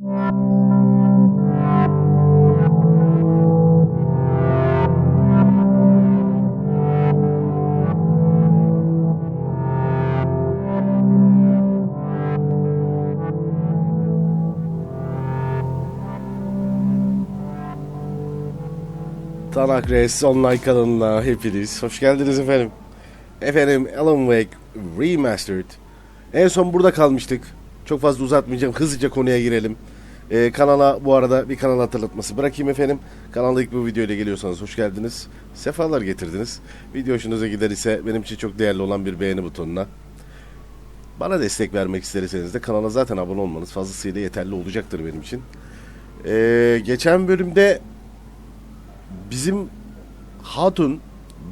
Tanakres Online kanalına hepiniz hoş geldiniz efendim. Efendim Alan Wake Remastered. En son burada kalmıştık. Çok fazla uzatmayacağım. Hızlıca konuya girelim. Kanala bu arada bir kanal hatırlatması bırakayım efendim. Kanala ilk bu videoyla geliyorsanız hoş geldiniz. Sefalar getirdiniz. Video hoşunuza gider ise benim için çok değerli olan bir beğeni butonuna. Bana destek vermek isterseniz de kanala zaten abone olmanız fazlasıyla yeterli olacaktır benim için. Geçen bölümde bizim hatun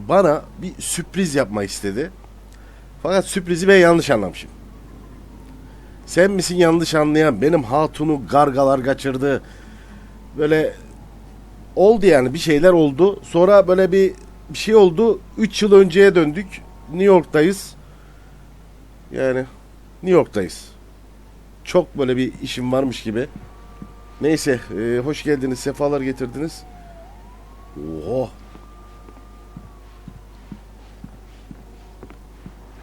bana bir sürpriz yapmak istedi. Fakat sürprizi ben yanlış anlamışım. Sen misin yanlış anlayan? Benim hatunu gargalar kaçırdı. Böyle oldu yani, bir şeyler oldu. Sonra böyle bir şey oldu. 3 yıl önceye döndük. New York'tayız. Yani New York'tayız. Çok böyle bir işim varmış gibi. Neyse, hoş geldiniz, sefalar getirdiniz. Oha.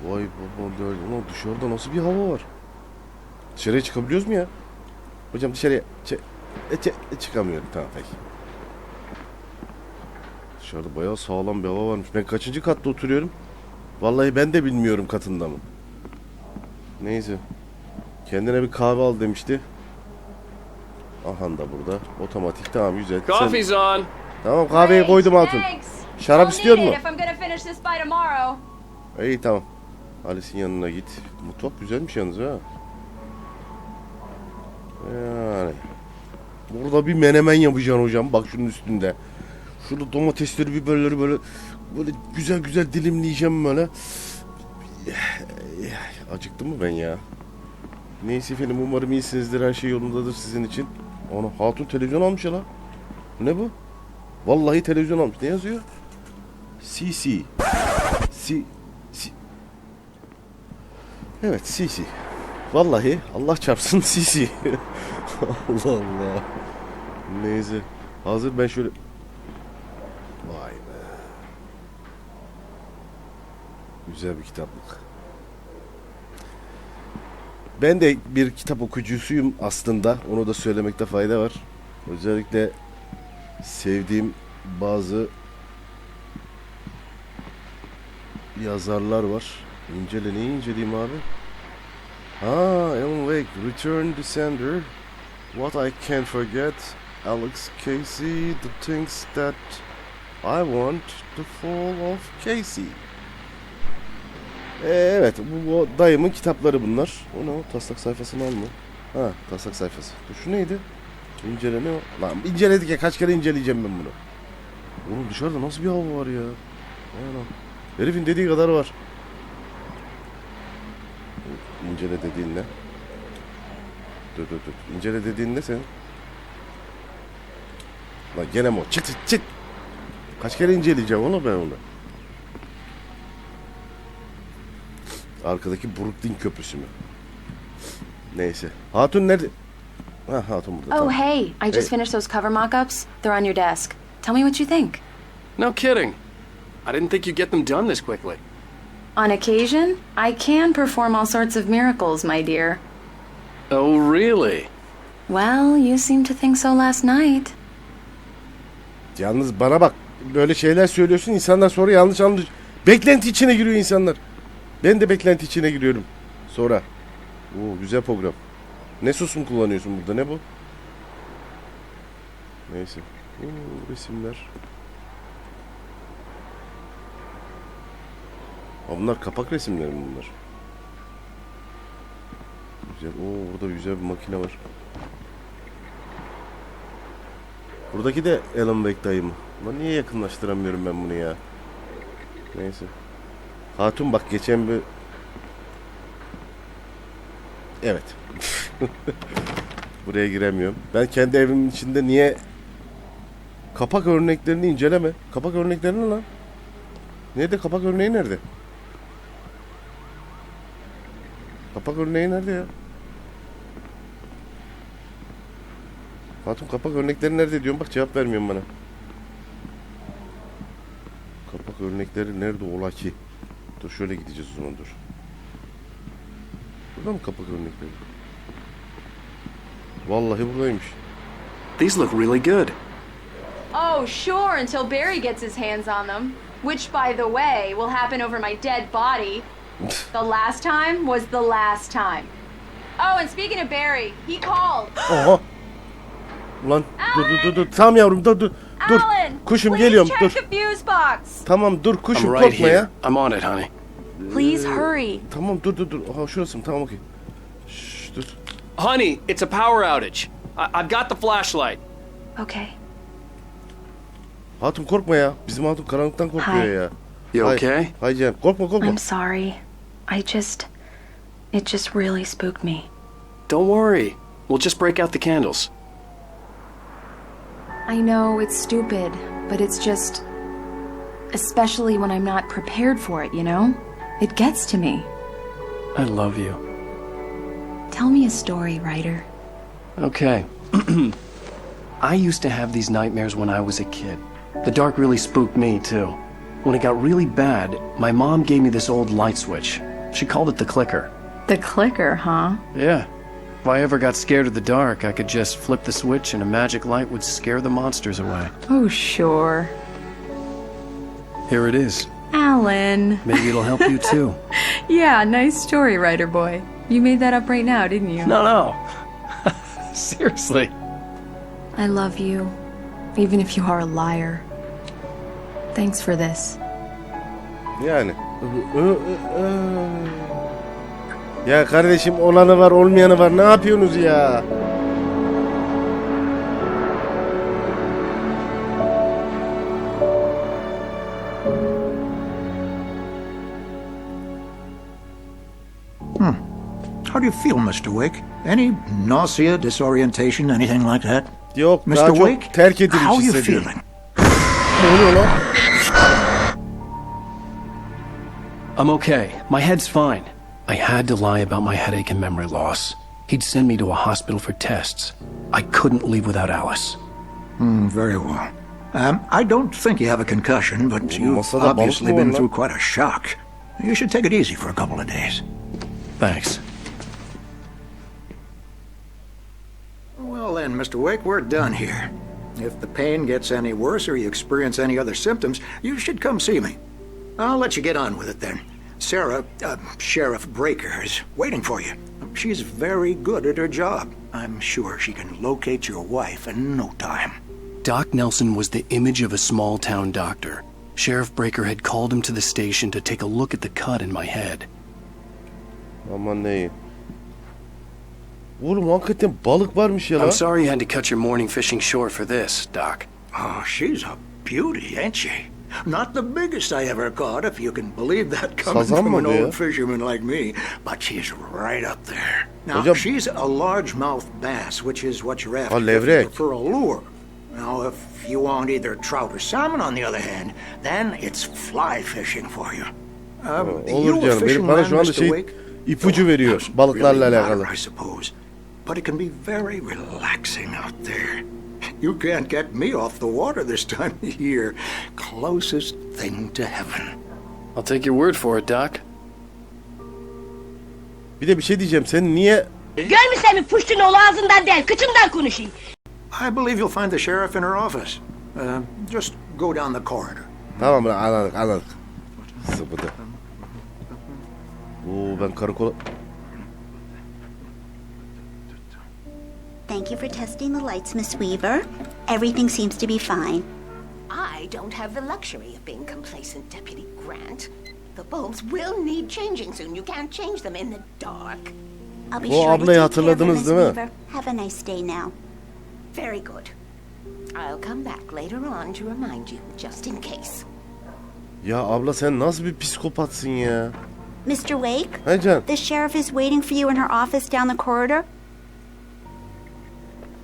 Vay baba, ulan dışarıda nasıl bir hava var? Dışarıya çıkabiliyoruz mu ya? Hocam dışarıya çıkamıyorum, tamam peki. Dışarıda bayağı sağlam bir hava varmış. Ben kaçıncı katta oturuyorum? Vallahi ben de bilmiyorum katında mı. Neyse. Kendine bir kahve al demişti. Aha da burada. Otomatik, tamam güzel. Coffee's on. Tamam, kahveyi koydum hatun. Şarap istiyor mu? İyi tamam. Alice'in yanına git. Mutfak güzelmiş yalnız ha. Yani. Burada bir menemen yapacaksın hocam. Bak şunun üstünde. Şurada domatesleri, biberleri böyle güzel güzel dilimleyeceğim böyle. Acıktım mı ben ya? Neyse efendim, umarım iyisinizdir. Her şey yolundadır sizin için. Ana, hatun televizyon almış ya la. Ne bu? Vallahi televizyon almış. Ne yazıyor? CC. Evet, CC. Vallahi Allah çarpsın CC. Allah Allah. Neyse. Hazır, ben şöyle. Vay be. Güzel bir kitaplık. Ben de bir kitap okuyucusuyum aslında. Onu da söylemekte fayda var. Özellikle sevdiğim bazı yazarlar var. Neyi inceleyeyim abi? Alan Wake, Return to Sender, What I Can't Forget, Alex Casey, The Things That I Want, The Fall of Casey. Evet, bu dayımın kitapları bunlar. O ne o? Taslak sayfasını alma. Ha, taslak sayfası. Dur, şu neydi? İnceleme o. Lan inceledik ya, kaç kere inceleyeceğim ben bunu. Oğlum dışarıda nasıl bir hava var ya? Aynen. Herifin dediği kadar var. İncele dediğin ne? Dur. İncele dediğin ne senin? Lan gene mi o? Çık. Kaç kere inceleyeceğim onu ben onu? Arkadaki Brooklyn Köprüsü mü? Neyse. Hatun nerede? Ha, hatun burada. Oh, tamam. hey. I just finished those cover mock-ups. They're on your desk. Tell me what you think. No kidding. I didn't think you'd get them done this quickly. On occasion, I can perform all sorts of miracles, my dear. Oh, really? Well, you seemed to think so last night. Yalnız bana bak. Böyle şeyler söylüyorsun, insanlar sonra yanlış anlıyor. Beklenti içine giriyor insanlar. Ben de beklenti içine giriyorum. Sonra. Oo, güzel program. Ne sos mu kullanıyorsun burada? Ne bu? Neyse. Resimler. Bunlar kapak resimleri mi bunlar? Güzel. Oo, burada güzel bir makine var. Buradaki de Alan Wake dayı mı? Lan niye yakınlaştıramıyorum ben bunu ya? Neyse. Hatun bak, geçen bir... Evet. Buraya giremiyorum. Ben kendi evimin içinde niye... Kapak örneklerini inceleme. Kapak örneklerini lan. Nerede kapak örneği, nerede? Kapak örneği nerede ya? Hatun kapak örnekleri nerede diyorum, bak cevap vermiyorsun bana. Kapak örnekleri nerede ola ki? Dur şöyle gideceğiz o zaman, dur. Burada mı kapak örnekleri? Vallahi buradaymış. These look really good. Oh, sure, until Barry gets his hands on them. Which, by the way, will happen over my dead body. The last time was the last time. Oh, and speaking of Barry, he called. Oha. Ulan dur. Tamam yavrum, dur. Alan, Kuşum please geliyorum, check dur. the fuse box. Tamam dur I'm kuşum, right korkma here. ya. I'm on it, honey. Please hurry. Tamam dur. Aha şurası mı? Tamam okey. Şşş dur. Honey, it's a power outage. I've got the flashlight. Okay. Hatun korkma ya. Bizim hatun karanlıktan korkuyor Hi. ya. You Hay- okay? Hay canım, korkma. I'm sorry. It just really spooked me. Don't worry. We'll just break out the candles. I know it's stupid, but it's just... Especially when I'm not prepared for it, you know? It gets to me. I love you. Tell me a story, writer. Okay. I used to have these nightmares when I was a kid. The dark really spooked me, too. When it got really bad, my mom gave me this old light switch. She called it the clicker. The clicker, huh? Yeah. If I ever got scared of the dark, I could just flip the switch and a magic light would scare the monsters away. Oh, sure. Here it is. Alan. Maybe it'll help you, too. Yeah, nice story, writer boy. You made that up right now, didn't you? No. Seriously. I love you, even if you are a liar. Thanks for this. Yani. Ya kardeşim, olanı var olmayanı var, ne yapıyorsunuz ya? How do you feel, Mr. Wake? Any nausea, disorientation, anything like that? Yok, daha Mr. çok Wake, terk edilmiş how are you hissediyorum. feeling? Ne oluyor lan? I'm okay. My head's fine. I had to lie about my headache and memory loss. He'd send me to a hospital for tests. I couldn't leave without Alice. Very well. I don't think you have a concussion, but you've masada balık obviously mı var been lan? through quite a shock. You should take it easy for a couple of days. Thanks. Well then, Mr. Wake, we're done here. If the pain gets any worse or you experience any other symptoms, you should come see me. I'll let you get on with it then. Sarah, Sheriff Breaker, is waiting for you. She's very good at her job. I'm sure she can locate your wife in no time. Doc Nelson was the image of a small-town doctor. Sheriff Breaker had called him to the station to take a look at the cut in my head. Aman neyim. Oğlum hakikaten balık varmış ya lan. I'm sorry you had to cut your morning fishing short for this, Doc. Oh, she's a beauty, ain't she? Not the biggest I ever caught, if you can believe that coming Sazan from mı an bu ya? old fisherman like me. But she's right up there. Now, Hocam- she's a largemouth bass, which is what you're after. Oh, levrek. For a lure. Now, if you want either trout or salmon, on the other hand, then it's fly fishing for you. Olur canım, benim bana şu anda şey ipucu veriyor balıklarla alakalı. I suppose. But it can be very relaxing out there. You can't get me off the water this time of year. Closest thing to heaven. I'll take your word for it, Doc. Bir de bir şey diyeceğim, sen niye... Görmüşsen mi puştun oğlu ağzından değil, kıçımdan konuşayım. I believe you'll find the sheriff in her office. Just go down the corridor. Tamam lan, anladık. Sıvıdı. Oo, ben karakola... Thank you for testing the lights, Miss Weaver. Everything seems to be fine. I don't have the luxury of being complacent, Deputy Grant. The bulbs will need changing soon. You can't change them in the dark. I'll be O sure to ablayı take care of her, hatırladınız Miss değil mi? Weaver. Have a nice day now. Very good. I'll come back later on to remind you, just in case. Ya abla sen nasıl bir psikopatsın ya? Mr. Wake, He can. the sheriff is waiting for you in her office down the corridor.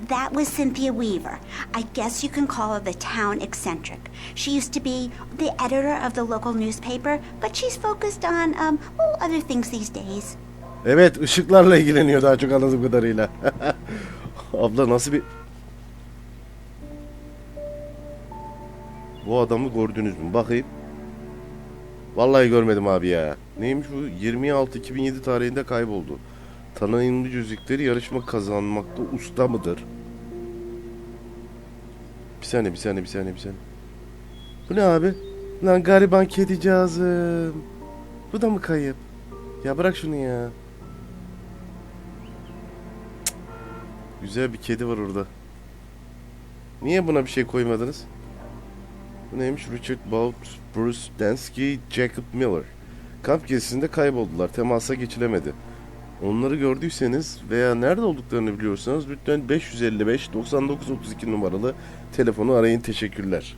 That was Cynthia Weaver. I guess you can call her the town eccentric. She used to be the editor of the local newspaper, but she's focused on, other things these days. Evet, ışıklarla ilgileniyor daha çok anladığım kadarıyla. Abla nasıl bir... Bu adamı gördünüz mü? Bakayım. Vallahi görmedim abi ya. Neymiş bu? 26-2007 tarihinde kayboldu. Tanınımlı yüzükleri yarışma kazanmakta usta mıdır? Bir saniye. Bu ne abi? Lan gariban kedicağızım. Bu da mı kayıp? Ya bırak şunu ya. Cık. Güzel bir kedi var orada. Niye buna bir şey koymadınız? Bu neymiş? Richard Bout, Bruce Dansky, Jacob Miller. Kamp gezisinde kayboldular. Temasa geçilemedi. Onları gördüyseniz veya nerede olduklarını biliyorsanız lütfen 555 9932 numaralı telefonu arayın. Teşekkürler.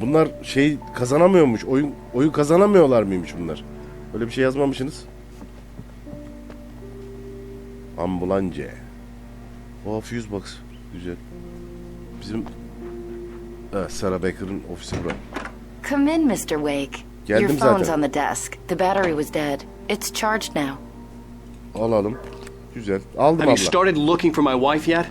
Bunlar şey kazanamıyormuş. Oyun kazanamıyorlar mıymış bunlar? Öyle bir şey yazmamışsınız. Ambulance. Oh, fuse box. Güzel. Bizim Sarah Baker'ın ofisi bura. Come in, Mr. Wake. Geldim Your phone's zaten. on the desk. The battery was dead. It's charged now. Alalım. Güzel. Aldım Have you abla. started looking for my wife yet?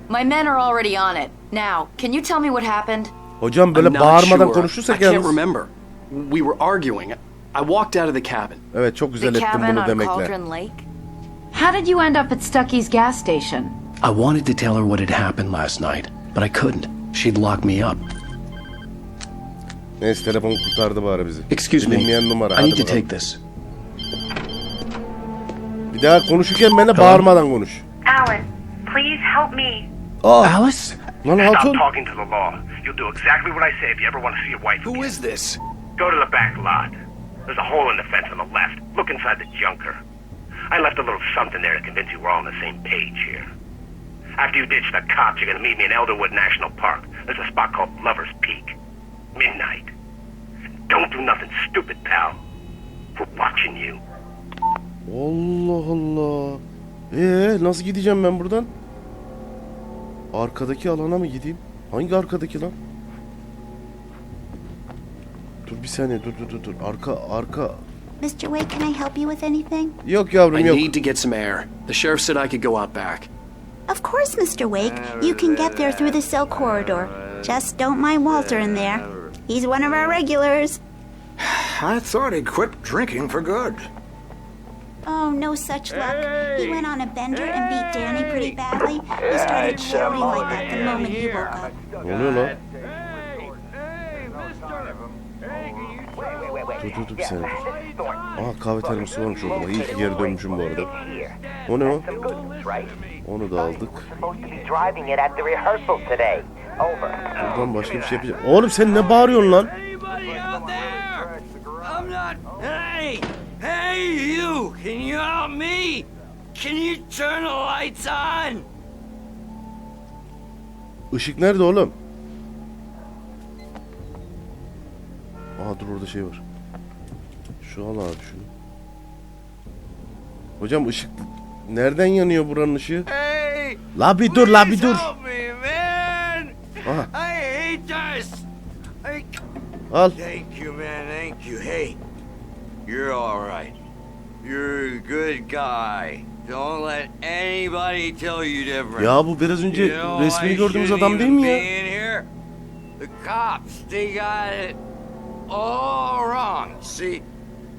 My men are already on it. Now, can you tell me what happened? Hocam I'm böyle not bağırmadan sure. konuşursak I can't yalnız. remember. We were arguing. I walked out of the cabin. Evet, çok güzel The ettim cabin bunu on demekle. Cauldron Lake? How did you end up at Stucky's gas station? I wanted to tell her what had happened last night, but I couldn't. She'd lock me up. Neyse, telefon kurtardı bari bizi. Excuse me. Bilinmeyen numara. I Hadi need to bakalım. take this. Bir daha konuşurken benimle bağırmadan konuş. Alan, please help me. Alice? Lan Stop hatun. talking to the law. You'll do exactly what I say if you ever want to see your wife Who again. is this? Go to the back lot. There's a hole in the fence on the left. Look inside the junker. I left a little something there to convince you we're all on the same page here. After you ditch the cops, you're going to meet me in Elderwood National Park. There's a spot called Lover's Peak. Midnight. Don't do nothing stupid, pal. We're watching you. Allah Allah. Nasıl gideceğim ben buradan? Arkadaki alana mı gideyim? Hangi arkadaki lan? Dur bir saniye, dur. Arka. Mr. Wake, can I help you with anything? Yok yavrum, I yok. need to get some air. The sheriff said I could go out back. Of course, Mr. Wake. You can get there through the cell corridor. Just don't mind Walter in there. He's one of our regulars. I thought he'd quit drinking for good. Oh, no such luck. He went on a bender and beat Danny pretty badly. He started shouting like that the moment he woke up. Ne oluyor lan? Dur bir saniye. Kahve termosu varmış orada. İyi ki geri dönmüşüm bu arada. O ne o? Onu da aldık. Buradan başka bir şey yapacağım. Oğlum sen ne bağırıyorsun lan? Hey, you! Can you help me? Can you turn the lights on? Işık nerede oğlum? Dur orada şey var. Şu al abi şunu. Hocam ışık nereden yanıyor buranın ışığı? Hey! La bir dur. Help me, man! Aha. I hate this! Al. Thank you, man, thank you. Hey, you're all right. You're a good guy. Don't let anybody tell you different. Ya bu biraz önce You know, resmini I gördüğümüz shouldn't adam değil even mi ya? be in here. The cops, they got it all wrong. See,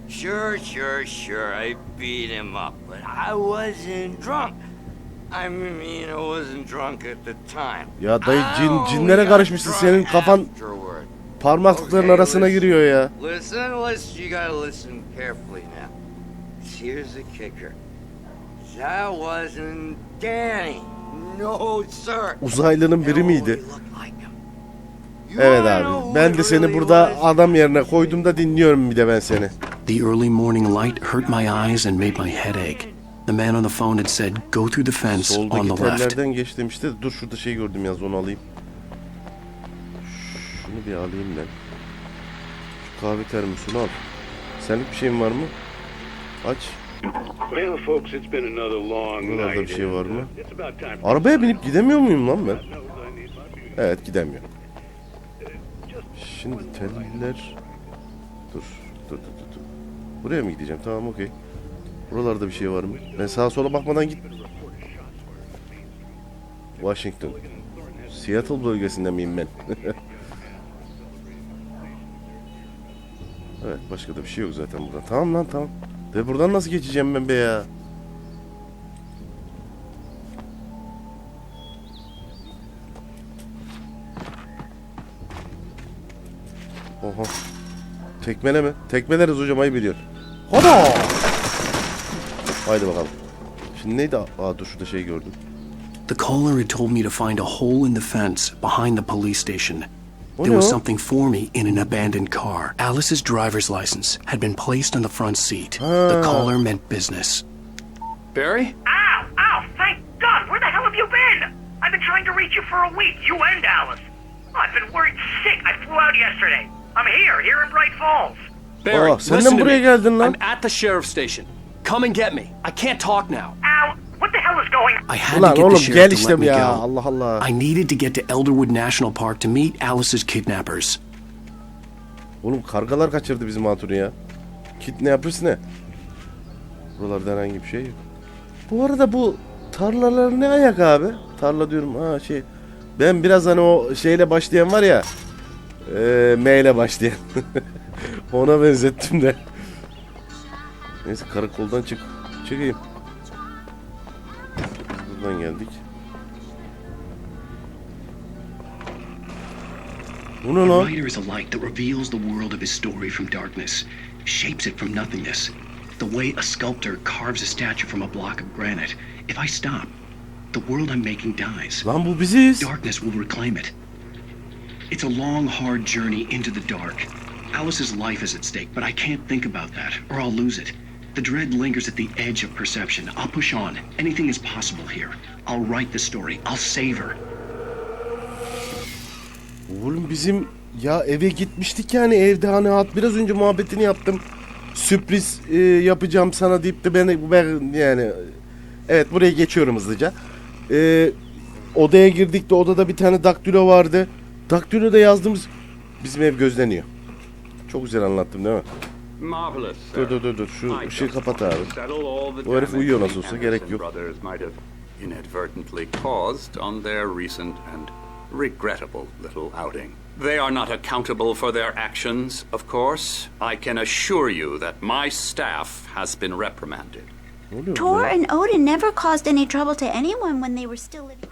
sure, I beat him up, but I wasn't drunk. I mean, I wasn't drunk at the time. Ya dayı I only cinlere got karışmışsın, drunk senin kafan afterward. parmaklıkların Okay, arasına listen. giriyor ya. Listen, you gotta listen carefully now. Here's the kicker. That wasn't Danny. No, sir. Uzaylının biri miydi? You look like him. You Evet wanna know abi. who Ben it de seni really burada was? adam yerine koyduğumda dinliyorum bir de ben seni. The early morning light hurt my eyes and made my head ache. The man on the phone had said, go through the fence on Soldaki the left. tellerden geç demişti. Dur şurada şey gördüm yalnız, onu alayım. Şunu bir alayım ben. Şu kahve termosunu al. Senlik bir şeyin var mı? Aç. Well, folks, it's been another long Buralarda bir night. şey var mı? It's about time for Arabaya binip gidemiyor muyum lan ben? Evet, gidemiyorum. Şimdi teller... Dur. Buraya mı gideceğim? Tamam, okey. Buralarda bir şey var mı? Ben sağa sola bakmadan git. Washington. Seattle bölgesinde miyim ben? Evet, başka da bir şey yok zaten buradan. Tamam lan, tamam. De buradan nasıl geçeceğim ben be ya? Oha. Tekmele mi? Tekmeleriz hocam, ayıp ediyor. Hadi. Haydi bakalım. Şimdi neydi? Aa dur, şurada şey gördüm. The caller had told me to find a hole in the fence behind the police station. Oh, There was no. something for me in an abandoned car. Alice's driver's license had been placed on the front seat. The caller meant business. Barry? Ow! Ow! Thank God! Where the hell have you been? I've been trying to reach you for a week, you and Alice. Oh, I've been worried sick. I flew out yesterday. I'm here in Bright Falls. Barry, Aa, sen de listen mi to buraya me. geldin lan? I'm at the sheriff's station. Come and get me. I can't talk now. Ow! What the hell is going on? I had Ulan to get oğlum the gel sheriff to işte let me ya. go. Allah Allah. I needed to get to Elderwood National Park to meet Alice's kidnappers. Oğlum kargalar kaçırdı bizim hatunu ya. Kidnappers ne? Buralarda herhangi bir şey yok. Bu arada bu tarlalar ne ayak abi? Tarla diyorum, ha şey. Ben biraz hani o şeyle başlayan var ya. M ile başlayan. Ona benzettim de. Neyse, karakoldan çıkayım. Buradan geldik. Bu ne A lan? writer is a light that reveals the world of his story from darkness, shapes it from nothingness. The way a sculptor carves a statue from a block of granite. If I stop, the world I'm making dies. Lan bu biziz. Darkness will reclaim it. It's a long, hard journey into the dark. Alice's life is at stake, but I can't think about that, or I'll lose it. The dread lingers at the edge of perception. I'll push on. Anything is possible here. I'll write the story. I'll save her. Oğlum bizim ya eve gitmiştik yani, evde hani biraz önce muhabbetini yaptım. Sürpriz yapacağım sana deyip de ben yani evet, buraya geçiyorum hızlıca. Odaya girdik de odada bir tane daktilo vardı. Daktiloda yazdığımız bizim ev gözleniyor. Çok güzel anlattım değil mi? Marvelous. Dur şu ışığı kapat abi. O herif uyuyor nasıl olsa, gerek yok. Inadvertently caused on their recent and regrettable little outing. They are not accountable for their actions, of course. I can assure you that my staff has been reprimanded. Tor and Odin never caused any trouble to anyone when they were still living.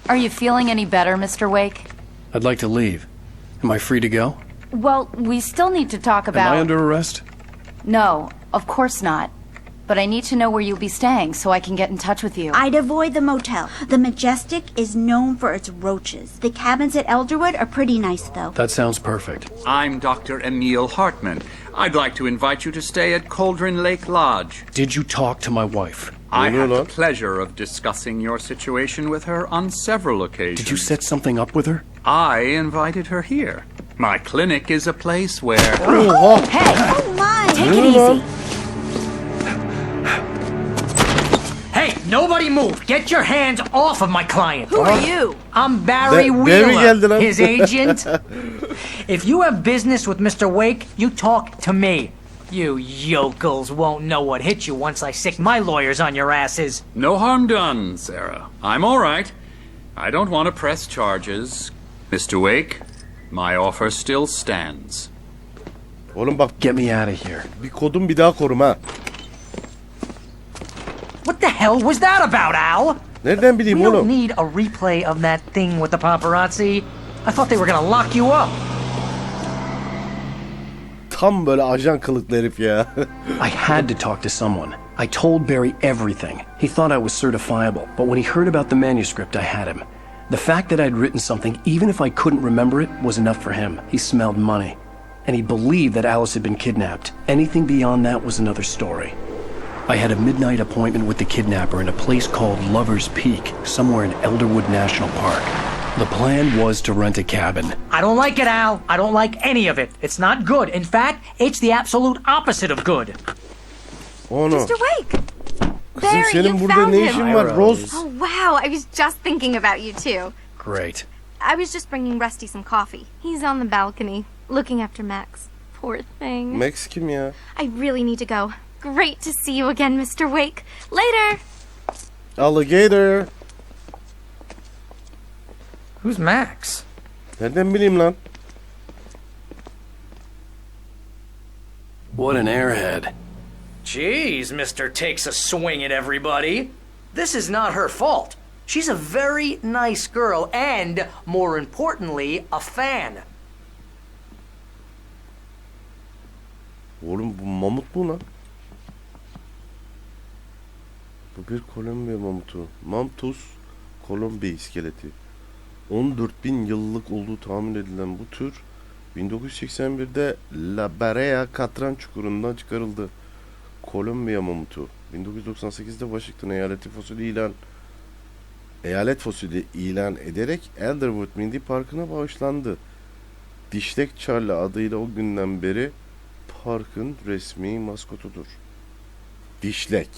Are you feeling any better, Mr. Wake? I'd like to leave. Am I free to go? Well, we still need to talk about... Am I under arrest? No, of course not. But I need to know where you'll be staying so I can get in touch with you. I'd avoid the motel. The Majestic is known for its roaches. The cabins at Elderwood are pretty nice, though. That sounds perfect. I'm Dr. Emil Hartman. I'd like to invite you to stay at Cauldron Lake Lodge. Did you talk to my wife? I had the pleasure of discussing your situation with her on several occasions. Did you set something up with her? I invited her here. My clinic is a place where... Hey! Oh, my! Take it easy. Hey, nobody move! Get your hands off of my client! Who are you? I'm Barry Barry geldi Wheeler, lan. his agent. If you have business with Mr. Wake, you talk to me. You yokels won't know what hit you once I sick my lawyers on your asses. No harm done, Sarah. I'm all right. I don't want to press charges. Mr. Wake, my offer still stands. Oğlum bak, Get me out of here. bir kodum bir daha korum ha. What the hell was that about, Al? Nereden bileyim We don't oğlum? need a replay of that thing with the paparazzi. I thought they were gonna lock you up. Tam böyle ajan kılıklı herif ya. I had to talk to someone. I told Barry everything. He thought I was certifiable, but when he heard about the manuscript, I had him. The fact that I'd written something, even if I couldn't remember it, was enough for him. He smelled money. And he believed that Alice had been kidnapped. Anything beyond that was another story. I had a midnight appointment with the kidnapper in a place called Lover's Peak, somewhere in Elderwood National Park. The plan was to rent a cabin. I don't like it, Al. I don't like any of it. It's not good. In fact, it's the absolute opposite of good. Oh no. Mr. Wake! Kızım Barry, senin you burada found ne him. işin var Rose? Oh, wow. I was just thinking about you, too. Great. I was just bringing Rusty some coffee. He's on the balcony, looking after Max. Poor thing. Max kim ya? I really need to go. Great to see you again, Mr. Wake. Later! Alligator. Who's Max? Nereden bileyim lan? What an airhead. Jeez, Mr. Takes a swing at everybody. This is not her fault. She's a very nice girl and, more importantly, a fan. Oğlum bu mamut mu lan? Bu bir Kolombiya mamutu. Mamtus Kolombiya iskeleti. 14.000 yıllık olduğu tahmin edilen bu tür 1981'de La Brea Katran çukurundan çıkarıldı. Kolombiya mamutu 1998'de Washington eyalet fosili ilan ederek Elderwood Milli Parkı'na bağışlandı. Dişlek Charlie adıyla o günden beri parkın resmi maskotudur. Dişlek.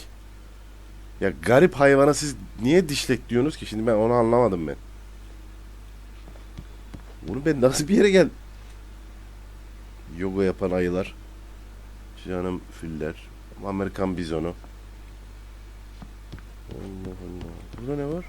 Ya garip hayvana siz niye dişlek diyorsunuz ki? Şimdi ben onu anlamadım ben. Bunu ben nasıl bir yere gel? Yoga yapan ayılar. Canım filler. Amerikan bizonu. Allah Allah. Burada ne var?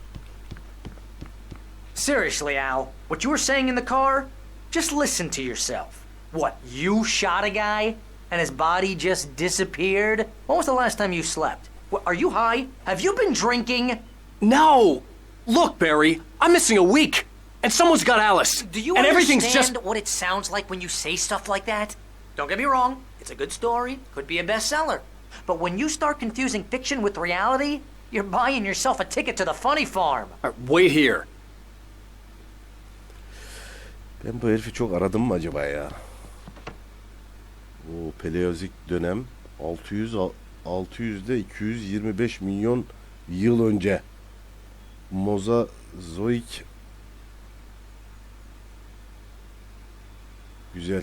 Seriously, Al, what you were saying in the car? Just listen to yourself. What, you shot a guy and his body just disappeared? When was the last time you slept? What, are you high? Have you been drinking? No! Look, Barry, I'm missing a week, and someone's got Alice. Do you and understand everything's just... what it sounds like when you say stuff like that? Don't get me wrong, it's a good story, could be a bestseller. But when you start confusing fiction with reality, you're buying yourself a ticket to the funny farm. All right, wait here. Ben bu herifi çok aradım mı acaba ya? O Paleozik dönem 600'de 225 milyon yıl önce. Mozazoik. Güzel.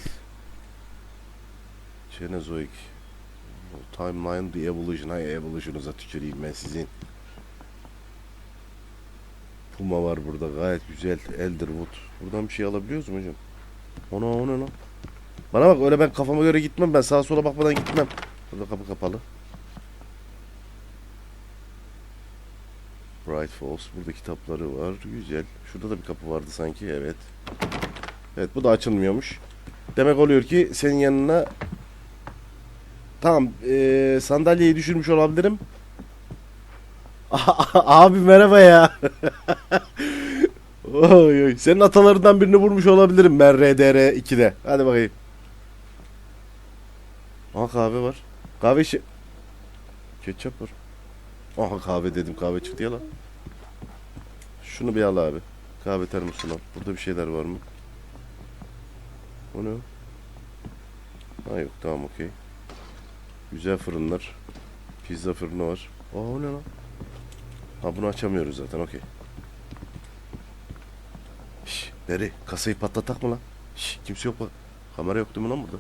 Cenozoik. Timeline the evolution. Hay evolution'uza tüküreyim ben sizin. Puma var burada gayet güzel. Elderwood. Buradan bir şey alabiliyoruz mu hocam? O ne lan? Bana bak öyle ben kafama göre gitmem. Ben sağa sola bakmadan gitmem. Burada kapı kapalı. Bright Falls. Burada kitapları var. Güzel. Şurada da bir kapı vardı sanki. Evet. Evet bu da açılmıyormuş. Demek oluyor ki senin yanına tamam sandalyeyi düşürmüş olabilirim. Abi merhaba ya. Oy, oy. Senin atalarından birini vurmuş olabilirim ben RDR 2'de. Hadi bakayım. Aha kahve var. Kahve işi. Ketçap var. Aha kahve dedim. Kahve çıktı ya lan. Şunu bir al abi. Kahve termosunu al. Burada bir şeyler var mı? O ne? Ha yok tamam okey. Güzel fırınlar. Pizza fırını var. Aa o ne lan? Ha bunu açamıyoruz zaten okey. Şşş Beri kasayı patlatak mı lan? Şşş kimse yok mu? Kamera yok değil mi lan burada?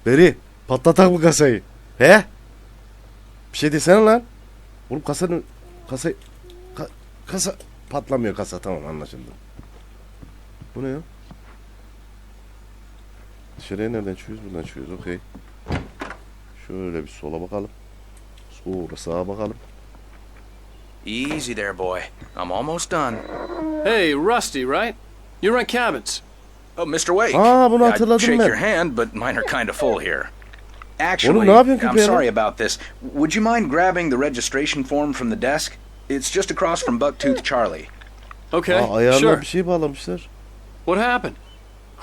Beri patlatak mı kasayı? He? Bir şey desene lan. Oğlum kasayı kasa patlamıyor kasa tamam anlaşıldı. Bu ne ya? Dışarıya nereden çıkıyoruz? Buradan çıkıyoruz okey. Şöyle bir sola bakalım. Sonra sağa bakalım. Easy there, boy. I'm almost done. Hey, Rusty, right? You rent cabins. Oh, Mr. Wake. Aa, bunu I'd hatırladım shake ben. your hand, but mine are kind of full here. Oğlum Actually, ne yapıyorsun I'm köpeğe sorry lan? about this. Would you mind grabbing the registration form from the desk? It's just across from Bucktooth Charlie. Okay, Aa, ayağına sure. bir şey bağlamışlar. What happened?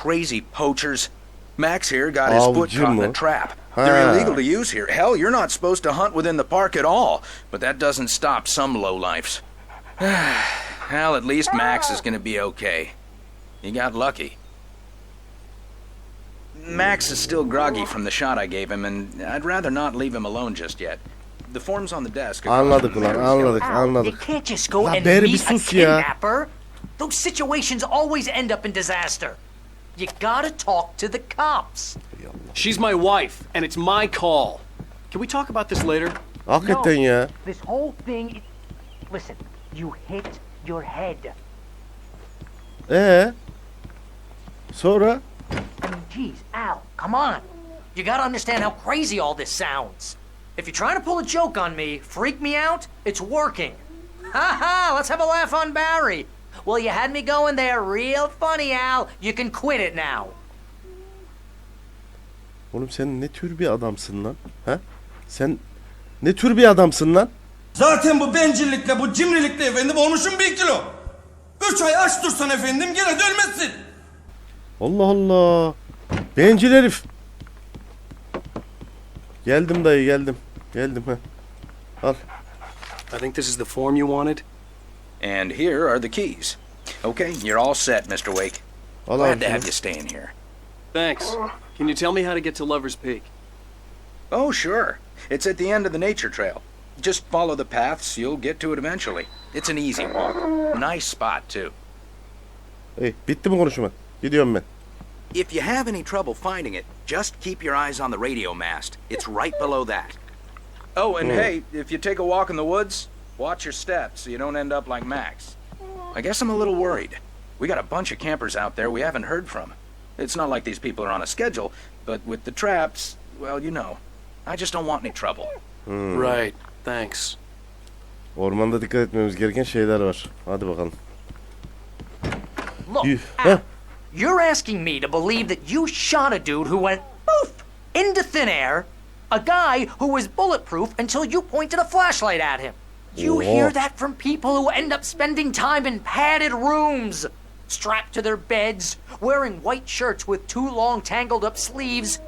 Crazy poachers. Max here got his foot Avcı caught in mı? a trap. Ha. They're illegal to use here. Hell, you're not supposed to hunt within the park at all. But that doesn't stop some lowlifes. Well, at least Max is gonna be okay. He got lucky. Max is still groggy from the shot I gave him, and I'd rather not leave him alone just yet. The form's on the desk. Anladık ulan anladık Al, anladik. you can't just go La and Beri, bir meet a sus ya. kidnapper. Those situations always end up in disaster. You gotta talk to the cops. She's my wife, and it's my call. Can we talk about this later? Hakikaten ya. This whole thing... Listen, you hit your head. Sonra? I mean, geez, Al, come on. You gotta understand how crazy all this sounds. If you're trying to pull a joke on me, freak me out, it's working. Ha ha, let's have a laugh on Barry. Well, you had me going there real funny, Al. You can quit it now. Oğlum sen ne tür bir adamsın lan? Ha? Sen ne tür bir adamsın lan? Zaten bu bencillikle, bu cimrilikle efendim olmuşum 1 kilo. 3 ay aç dursan efendim gene de ölmezsin. Allah Allah. Bencil herif. Geldim dayı geldim. Geldim ha. Al. I think this is the form you wanted. And here are the keys. Okay, you're all set, Mr. Wake. Al Glad abi to şunu. have you staying here. Thanks. Can you tell me how to get to Lover's Peak? Oh, sure. It's at the end of the nature trail. Just follow the paths, you'll get to it eventually. It's an easy walk. Nice spot, too. Hey, bitti mi konuşma? Gidiyorum ben. If you have any trouble finding it, just keep your eyes on the radio mast. It's right below that. Oh, and hey, if you take a walk in the woods, watch your steps so you don't end up like Max. I guess I'm a little worried. We got a bunch of campers out there we haven't heard from. It's not like these people are on a schedule, but with the traps, well, you know. I just don't want any trouble. Right. Thanks. Ormanda dikkat etmemiz gereken şeyler var. Hadi bakalım. Look, Heh. you're asking me to believe that you shot a dude who went poof into thin air, a guy who was bulletproof until you pointed a flashlight at him. You hear that from people who end up spending time in padded rooms, strapped to their beds, wearing white shirts with too long tangled up sleeves,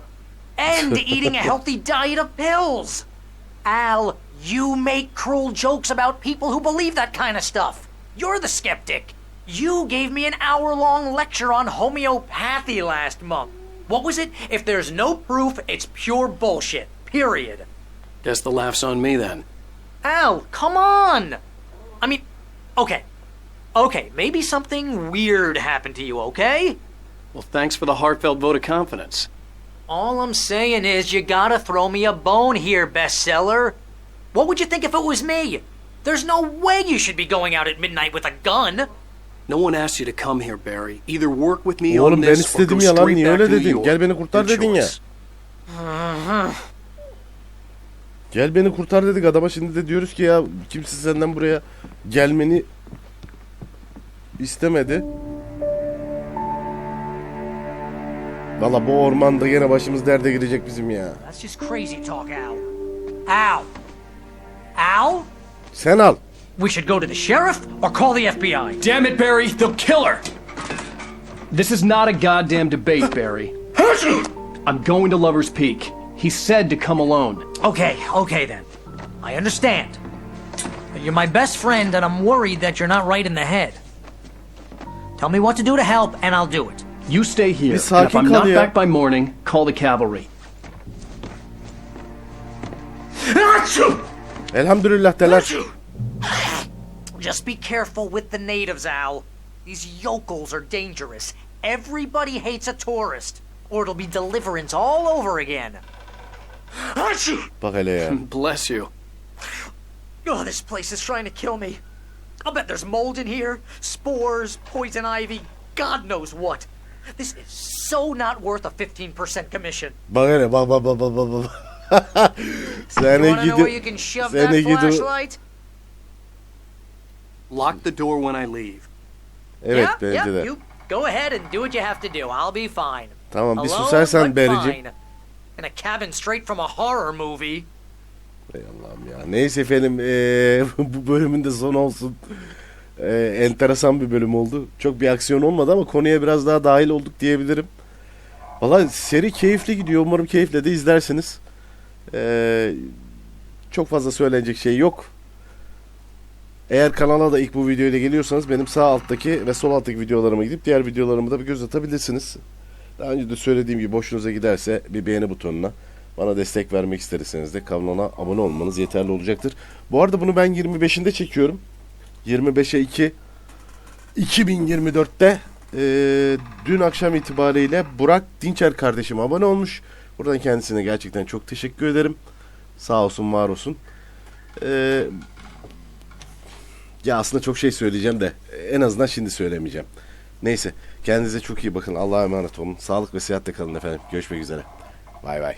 and eating a healthy diet of pills. Al, you make cruel jokes about people who believe that kind of stuff. You're the skeptic. You gave me an hour-long lecture on homeopathy last month. What was it? If there's no proof, it's pure bullshit. Period. Guess the laugh's on me then. Al, come on! I mean, okay. Okay, maybe something weird happened to you, okay? Well, thanks for the heartfelt vote of confidence. All I'm saying is you gotta throw me a bone here, bestseller. What would you think if it was me? There's no way you should be going out at midnight with a gun. No one asked you to come here, Barry. Either work with me on Oğlum ben this or istedim go ya lan, straight niye back öyle to New dedin? York. Gel beni kurtar Your dedin ya. choice. Gel beni kurtar dedik adama, şimdi de diyoruz ki ya kimse senden buraya gelmeni istemedi. Valla bu ormanda gene başımız derde girecek bizim ya. That's just crazy talk, Al. Al. Al? Sen al. We should go to the sheriff or call the FBI. Damn it, Barry, they'll kill her! This is not a goddamn debate, Barry. I'm going to Lover's Peak. He said to come alone. Okay then. I understand. But you're my best friend and I'm worried that you're not right in the head. Tell me what to do to help and I'll do it. You stay here, Bir and if sakin I'm kal not ya. back by morning, call the cavalry. Elhamdülillah deler. Just be careful with the natives, Al. These yokels are dangerous. Everybody hates a tourist, or it'll be deliverance all over again. Bak hele ya. Bless you. Oh, this place is trying to kill me. I'll bet there's mold in here, spores, poison ivy, God knows what. This is so not worth a 15% commission. Bak hele bak. You Seni wanna know where you gidi. can shove Seni that gidi. flashlight? Lock the door when I leave. Evet Yep, bence de. you go ahead and do what you have to do. I'll be fine. Tamam bir Alone, susarsan but Bericim. fine. In a cabin straight from a horror movie. Ey Allah'ım ya. Neyse efendim bu bölümün de sonu olsun. Enteresan bir bölüm oldu. Çok bir aksiyon olmadı ama konuya biraz daha dahil olduk diyebilirim. Valla seri keyifli gidiyor. Umarım keyifle de izlersiniz. Çok fazla söylenecek şey yok. Eğer kanala da ilk bu videoyla geliyorsanız benim sağ alttaki ve sol alttaki videolarıma gidip diğer videolarımı da bir göz atabilirsiniz. Daha önce de söylediğim gibi hoşunuza giderse bir beğeni butonuna, bana destek vermek isterseniz de kanala abone olmanız yeterli olacaktır. Bu arada bunu ben 25'inde çekiyorum. 25'e 2 2024'te dün akşam itibariyle Burak Dinçer kardeşim abone olmuş. Buradan kendisine gerçekten çok teşekkür ederim. Sağ olsun, var olsun. Ya aslında çok şey söyleyeceğim de en azından şimdi söylemeyeceğim. Neyse, kendinize çok iyi bakın. Allah'a emanet olun. Sağlık ve sıhhatle kalın efendim. Görüşmek üzere. Bay bay.